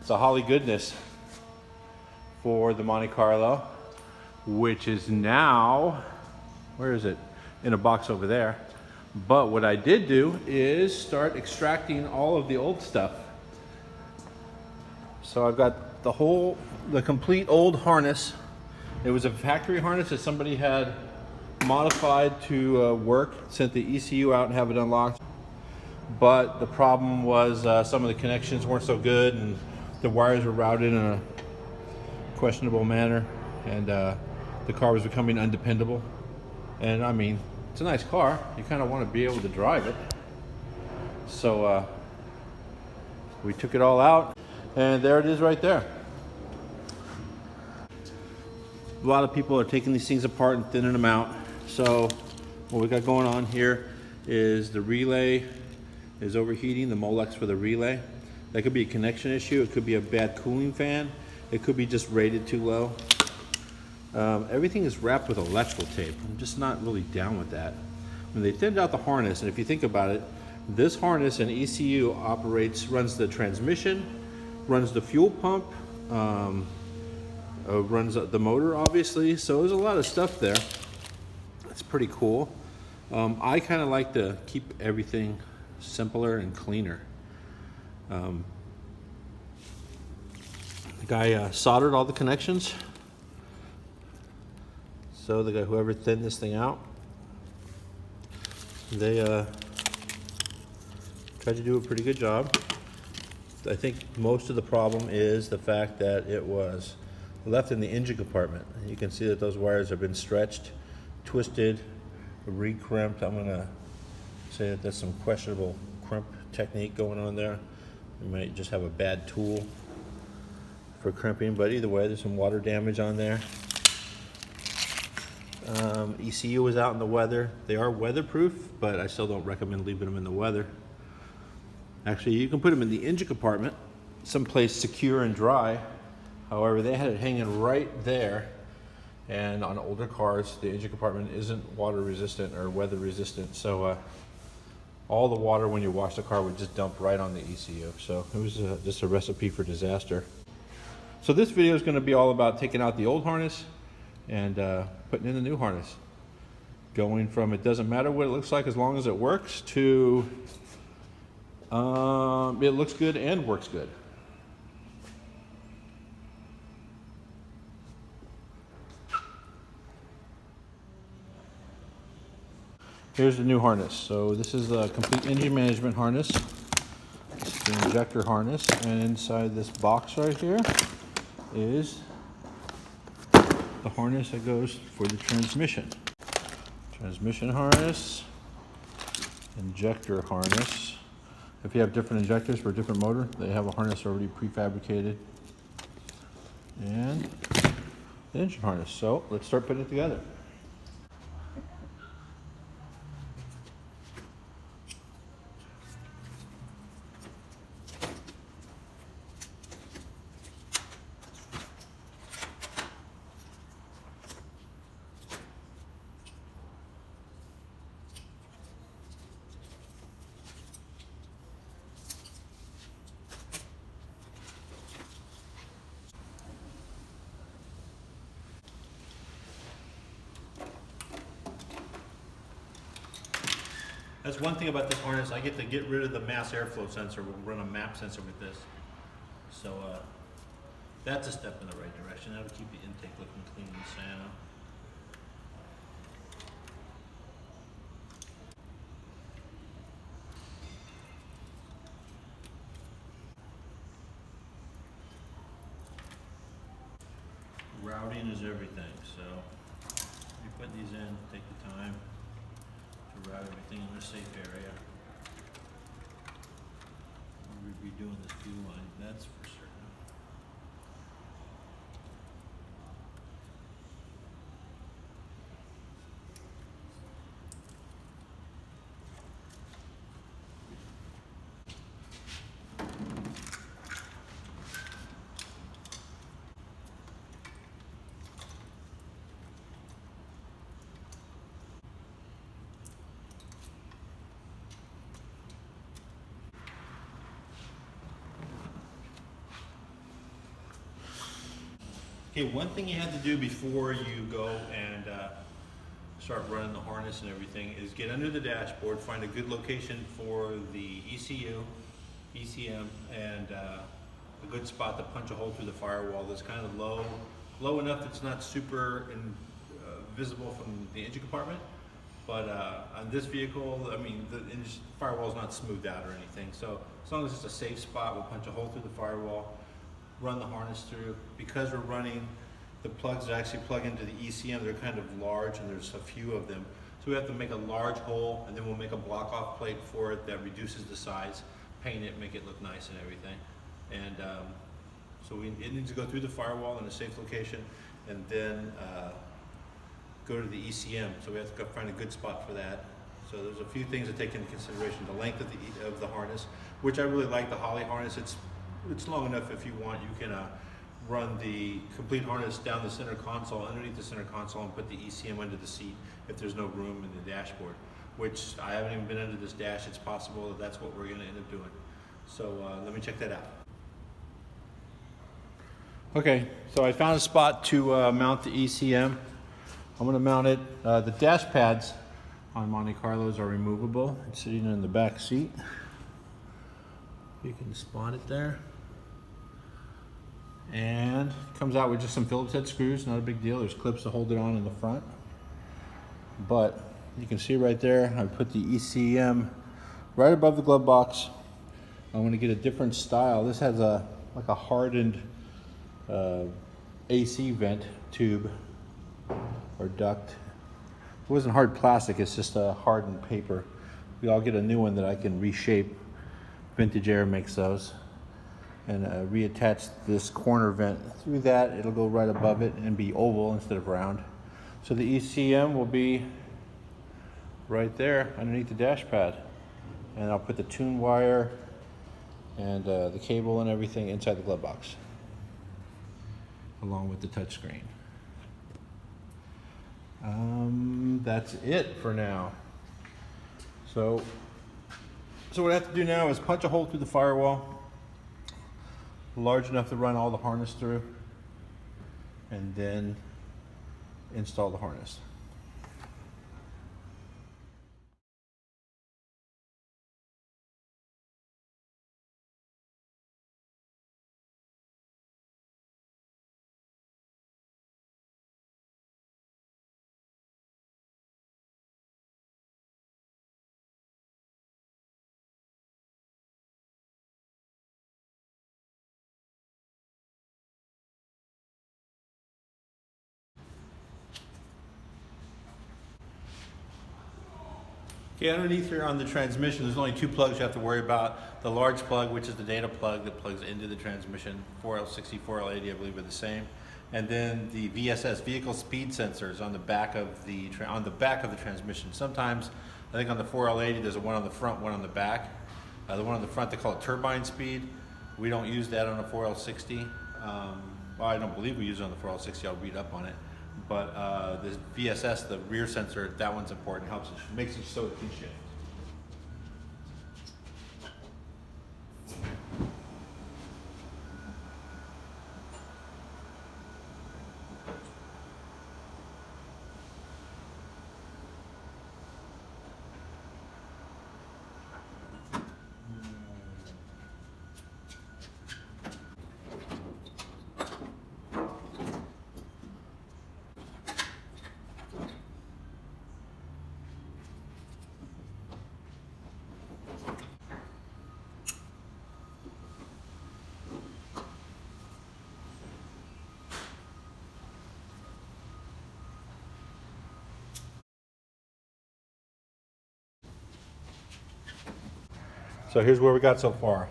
It's a Holley goodness for the Monte Carlo, which is now, where is it? In a box over there. But what I did do is start extracting all of the old stuff. So I've got the complete old harness. It was a factory harness that somebody had modified to work, sent the ECU out and have it unlocked. But the problem was some of the connections weren't so good and the wires were routed in a questionable manner, and the car was becoming undependable. And I mean, it's a nice car. You kind of want to be able to drive it. So we took it all out, and there it is right there. A lot of people are taking these things apart and thinning them out. So what we got going on here is the relay is overheating, the Molex for the relay. That could be a connection issue. It could be a bad cooling fan. It could be just rated too low. Everything is wrapped with electrical tape. I'm just not really down with that. When they thinned out the harness, and if you think about it, this harness and ECU runs the transmission, runs the fuel pump, runs the motor, obviously. So there's a lot of stuff there. It's pretty cool. I kind of like to keep everything simpler and cleaner. The guy soldered all the connections. So the guy, whoever thinned this thing out, they tried to do a pretty good job. I think most of the problem is the fact that it was left in the engine compartment. You can see that those wires have been stretched, twisted, re-crimped. I'm gonna say that there's some questionable crimp technique going on there. You might just have a bad tool for crimping, but either way, there's some water damage on there. ECU was out in the weather. They are weatherproof, but I still don't recommend leaving them in the weather. Actually, you can put them in the engine compartment, someplace secure and dry. However, they had it hanging right there, and on older cars, the engine compartment isn't water resistant or weather resistant, so all the water when you wash the car would just dump right on the ECU. So it was just a recipe for disaster. So this video is going to be all about taking out the old harness and putting in the new harness. Going from it doesn't matter what it looks like as long as it works to it looks good and works good. Here's the new harness. So this is the complete engine management harness. This is the injector harness, and inside this box right here is the harness that goes for the transmission. Transmission harness, injector harness. If you have different injectors for a different motor, they have a harness already prefabricated. And the engine harness. So let's start putting it together. That's one thing about this harness. I get to get rid of the mass airflow sensor. We'll run a map sensor with this. So that's a step in the right direction. That'll keep the intake looking clean and sano. Routing is everything, so you put these in, take the time to route everything in a safe area. We'll be doing this fuel line, that's for certain. Okay, one thing you have to do before you go and start running the harness and everything is get under the dashboard, find a good location for the ECU, ECM, and a good spot to punch a hole through the firewall that's kind of low enough that it's not super visible from the engine compartment. But on this vehicle, I mean, the firewall is not smoothed out or anything. So as long as it's a safe spot, we'll punch a hole through the firewall, run the harness through. Because we're running the plugs that actually plug into the ECM, they're kind of large and there's a few of them. So we have to make a large hole, and then we'll make a block off plate for it that reduces the size, paint it, make it look nice and everything. And so it needs to go through the firewall in a safe location, and then go to the ECM. So we have to go find a good spot for that. So there's a few things to take into consideration. The length of the harness, which I really like the Holley harness. It's long enough if you want. You can run the complete harness down the center console, underneath the center console, and put the ECM under the seat if there's no room in the dashboard, which I haven't even been under this dash. It's possible that that's what we're going to end up doing. So let me check that out. Okay, so I found a spot to mount the ECM. I'm going to mount it. The dash pads on Monte Carlos are removable. It's sitting in the back seat. You can spot it there. And it comes out with just some Phillips head screws, not a big deal. There's clips to hold it on in the front. But you can see right there, I put the ECM right above the glove box. I want to get a different style. This has like a hardened AC vent tube or duct. It wasn't hard plastic, it's just a hardened paper. I'll get a new one that I can reshape. Vintage Air makes those. And reattach this corner vent through that. It'll go right above it and be oval instead of round. So the ECM will be right there underneath the dash pad. And I'll put the tune wire and the cable and everything inside the glove box, along with the touchscreen. That's it for now. So what I have to do now is punch a hole through the firewall, large enough to run all the harness through, and then install the harness. Okay, underneath here on the transmission, there's only two plugs you have to worry about. The large plug, which is the data plug that plugs into the transmission, 4L60, 4L80, I believe are the same. And then the VSS, vehicle speed sensors, on the back of the transmission. Sometimes, I think on the 4L80, there's one on the front, one on the back. The one on the front, they call it turbine speed. We don't use that on a 4L60. Well, I don't believe we use it on the 4L60. I'll read up on it. But the VSS, the rear sensor, that one's important. Helps it, makes it so it can shift. So here's where we got so far.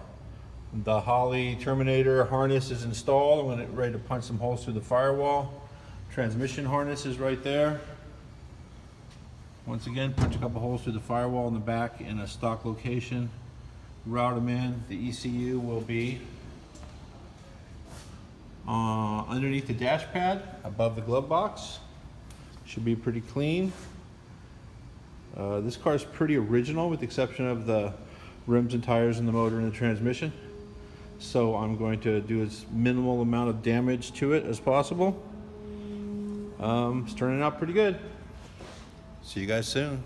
The Holley Terminator harness is installed. I'm ready to punch some holes through the firewall. Transmission harness is right there. Once again, punch a couple holes through the firewall in the back in a stock location. Route them in. The ECU will be underneath the dash pad, above the glove box. Should be pretty clean. This car is pretty original with the exception of the rims and tires and the motor and the transmission. So I'm going to do as minimal amount of damage to it as possible. It's turning out pretty good. See you guys soon.